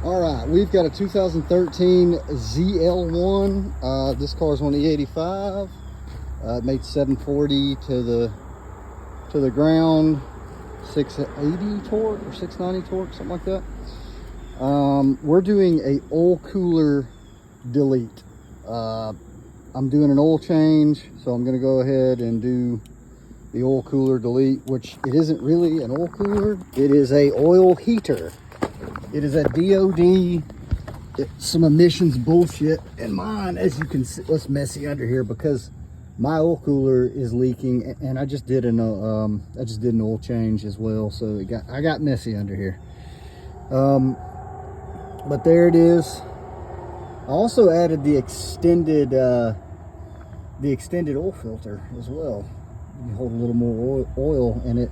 All right, we've got a 2013 ZL1. This car is on E85. It made 740 to the ground, 680 torque or 690 torque, something like that. We're doing a oil cooler delete. I'm doing an oil change, so I'm going to go ahead and do the oil cooler delete, which it isn't really an oil cooler. It is a oil heater. It is a DOD, some emissions bullshit. And mine, as you can see, it's messy under here because my oil cooler is leaking, and I just did an oil change as well, so I got messy under here. But there it is. I also added the extended oil filter as well. You hold a little more oil in it.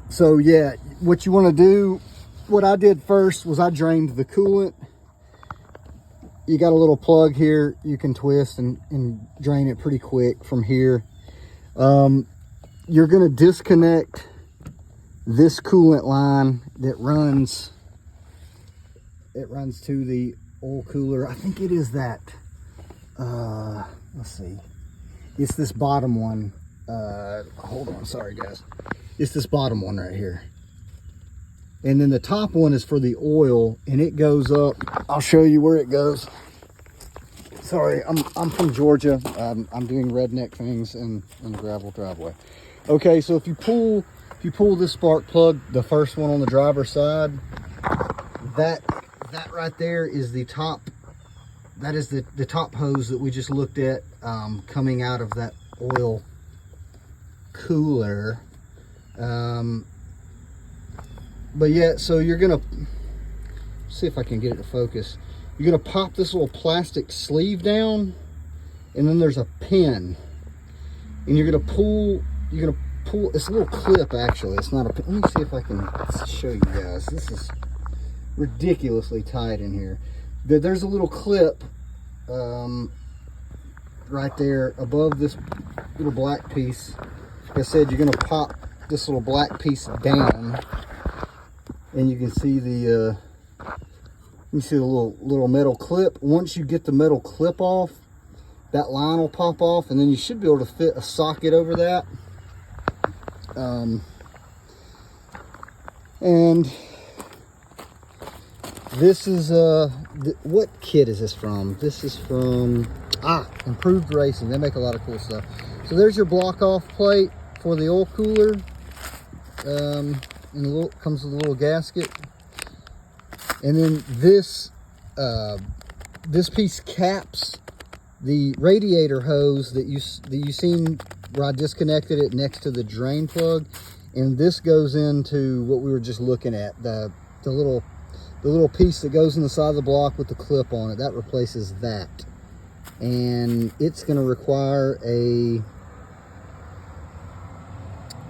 So yeah, what you want to do, what I did first was I drained the coolant. You got a little plug here you can twist and drain it pretty quick from here. You're going to disconnect this coolant line that runs to the oil cooler. I think it is that, let's see, it's this bottom one. Hold on, sorry guys. It's this bottom one right here. And then the top one is for the oil, and it goes up. I'll show you where it goes. Sorry, I'm from Georgia. I'm doing redneck things in the gravel driveway. Okay, so if you pull this spark plug, the first one on the driver's side, that right there is the top. That is the top hose that we just looked at, coming out of that oil cooler. But yeah, so you're gonna see if I can get it to focus. You're gonna pop this little plastic sleeve down, and then there's a pin, and you're gonna pull. It's a little clip, actually. It's not a pin. Let me see if I can show you guys. This is ridiculously tight in here. There's a little clip right there above this little black piece. Like I said, you're gonna pop this little black piece down, and you can see the little metal clip. Once you get the metal clip off, that line will pop off, and then you should be able to fit a socket over that. And this is what kit is this from? This is from Improved Racing. They make a lot of cool stuff. So there's your block off plate for the oil cooler. And comes with a little gasket, and then this piece caps the radiator hose that you seen where I disconnected it next to the drain plug, and this goes into what we were just looking at, the little piece that goes in the side of the block with the clip on it. That replaces that, and it's going to require a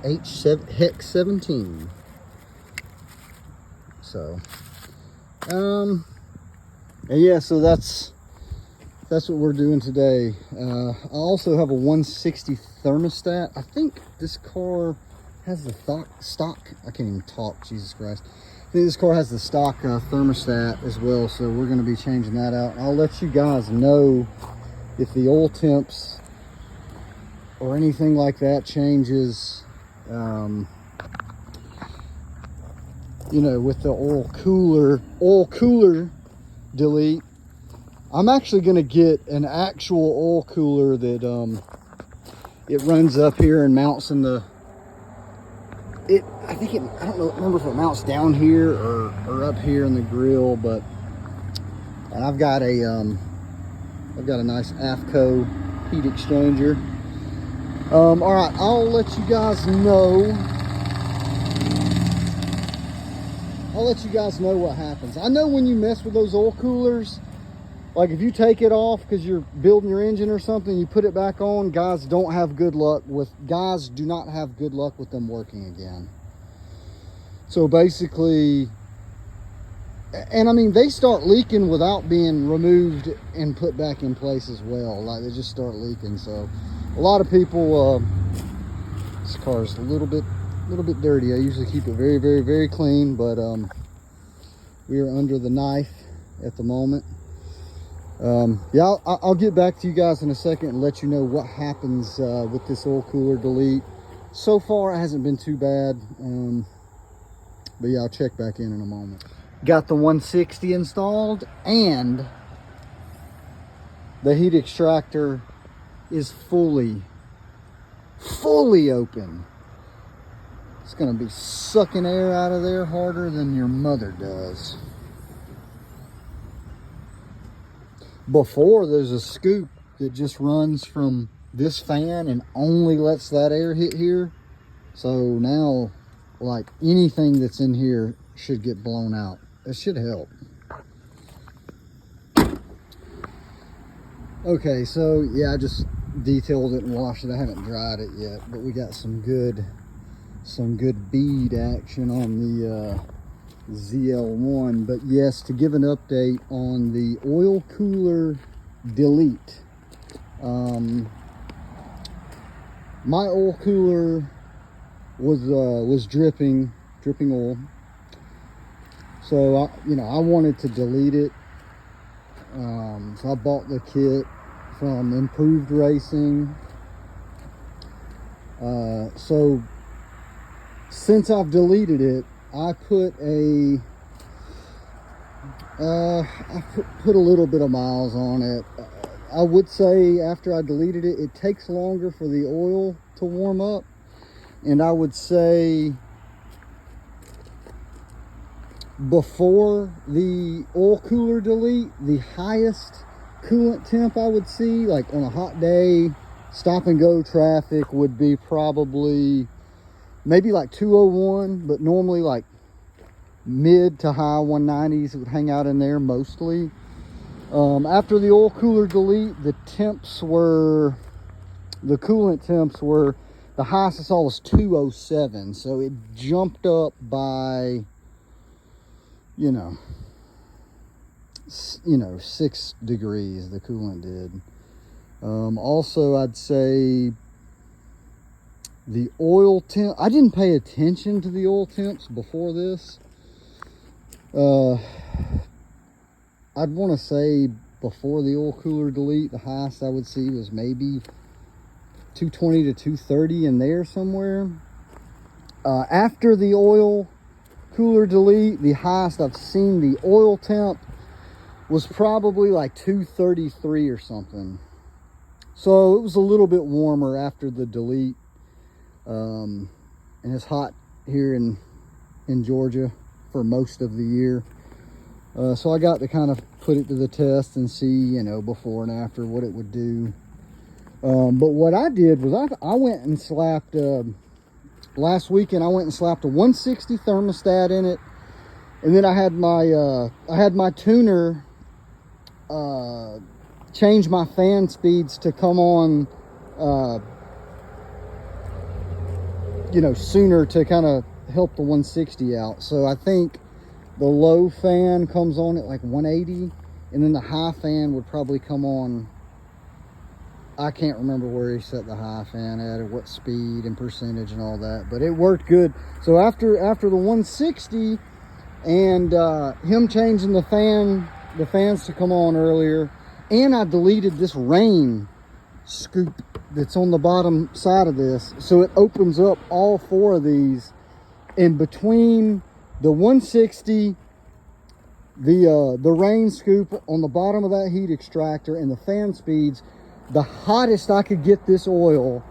hex 17. So, and yeah, so that's what we're doing today. I also have a 160 thermostat. I think this car has the stock. I can't even talk, Jesus Christ. I think this car has the stock thermostat as well, so we're going to be changing that out. I'll let you guys know if the oil temps or anything like that changes. You know, with the oil cooler delete. I'm actually going to get an actual oil cooler that it runs up here and mounts in the I don't remember if it mounts down here or up here in the grill, but I've got a nice AFCO heat exchanger. All right, I'll let you guys know. What happens. I know when you mess with those oil coolers, like if you take it off because you're building your engine or something, you put it back on, guys do not have good luck with them working again. So basically, and I mean, they start leaking without being removed and put back in place as well. Like, they just start leaking. So a lot of people, this car is a little bit dirty. I usually keep it very, very, very clean, but We are under the knife at the moment. Yeah, I'll get back to you guys in a second and let you know what happens with this oil cooler delete. So far, it hasn't been too bad. But yeah, I'll check back in a moment. Got the 160 installed, and the heat extractor is fully open. It's gonna be sucking air out of there harder than your mother does. Before, there's a scoop that just runs from this fan and only lets that air hit here. So now, like, anything that's in here should get blown out. That should help. Okay, so yeah, I just detailed it and washed it. I haven't dried it yet, but we got some good bead action on the ZL1. But yes, to give an update on the oil cooler delete. My oil cooler was dripping oil. So I wanted to delete it. So I bought the kit from Improved Racing. So since I've deleted it, I put a little bit of miles on it. I would say after I deleted it, it takes longer for the oil to warm up. And I would say before the oil cooler delete, the highest coolant temp I would see, like on a hot day, stop and go traffic, would be probably maybe like 201, but normally like mid to high 190s would hang out in there mostly. After the oil cooler delete, the coolant temps were, the highest I saw was 207. So it jumped up by, 6 degrees, the coolant did. Also, I'd say the oil temp, I didn't pay attention to the oil temps before this. I'd want to say before the oil cooler delete, the highest I would see was maybe 220 to 230 in there somewhere. After the oil cooler delete, the highest I've seen the oil temp was probably like 233 or something. So it was a little bit warmer after the delete. And it's hot here in Georgia for most of the year. So I got to kind of put it to the test and see, before and after what it would do. But what I did was I went and slapped, last weekend I went and slapped a 160 thermostat in it. And then I had my tuner change my fan speeds to come on, sooner to kind of help the 160 out. So I think the low fan comes on at like 180, and then the high fan would probably come on, I can't remember where he set the high fan at or what speed and percentage and all that, but it worked good. So after the 160 and him changing the fans to come on earlier, and I deleted this rain scoop that's on the bottom side of this, so it opens up all 4 of these. In between the 160, the rain scoop on the bottom of that heat extractor, and the fan speeds, the hottest I could get this oil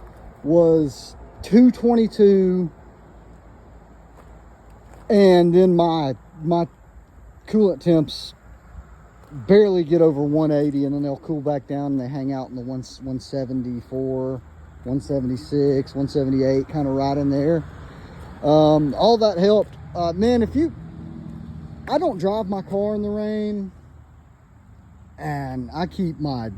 was 222, and then my coolant temps barely get over 180, and then they'll cool back down and they hang out in the 174, 176, 178, kind of right in there. All that helped. Man, I don't drive my car in the rain, and I keep my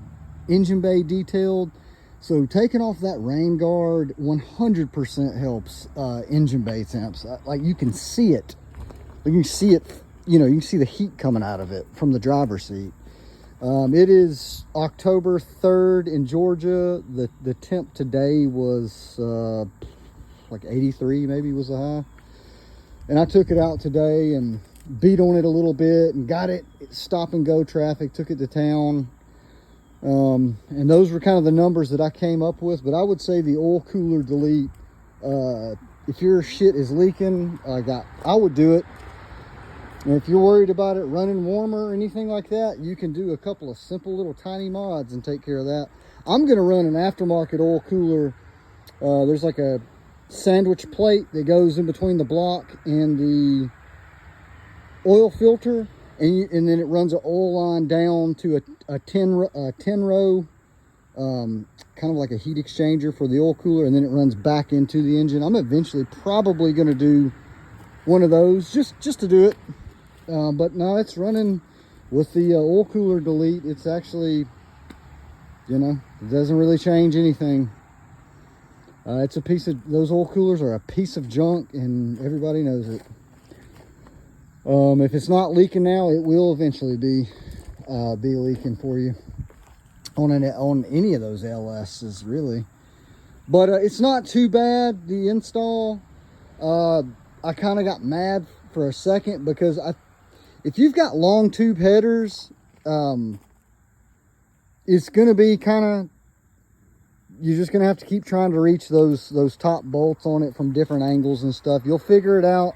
engine bay detailed, so taking off that rain guard 100% helps engine bay temps. Like, you can see it. You can see it, you can see the heat coming out of it from the driver's seat. It is October 3rd in Georgia. The temp today was like 83 maybe was the high. And I took it out today, and beat on it a little bit and got it stop and go traffic, took it to town. And those were kind of the numbers that I came up with. But I would say the oil cooler delete, if your shit is leaking, I would do it. And if you're worried about it running warmer or anything like that, you can do a couple of simple little tiny mods and take care of that. I'm going to run an aftermarket oil cooler. There's like a sandwich plate that goes in between the block and the oil filter, and then it runs an oil line down to a 10 row, kind of like a heat exchanger for the oil cooler, and then it runs back into the engine. I'm eventually probably going to do one of those just to do it. But no, it's running with the oil cooler delete. It's actually, you know, it doesn't really change anything. It's a piece of, those oil coolers are a piece of junk, and everybody knows it. If it's not leaking now, it will eventually be leaking for you on any of those LSs, really. But it's not too bad, the install. I kind of got mad for a second because if you've got long tube headers, it's going to be kind of, you're just going to have to keep trying to reach those top bolts on it from different angles and stuff. You'll figure it out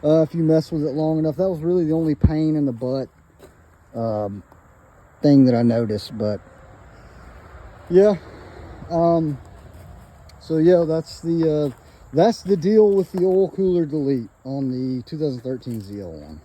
if you mess with it long enough. That was really the only pain in the butt thing that I noticed. But yeah, so yeah, that's the deal with the oil cooler delete on the 2013 ZL1.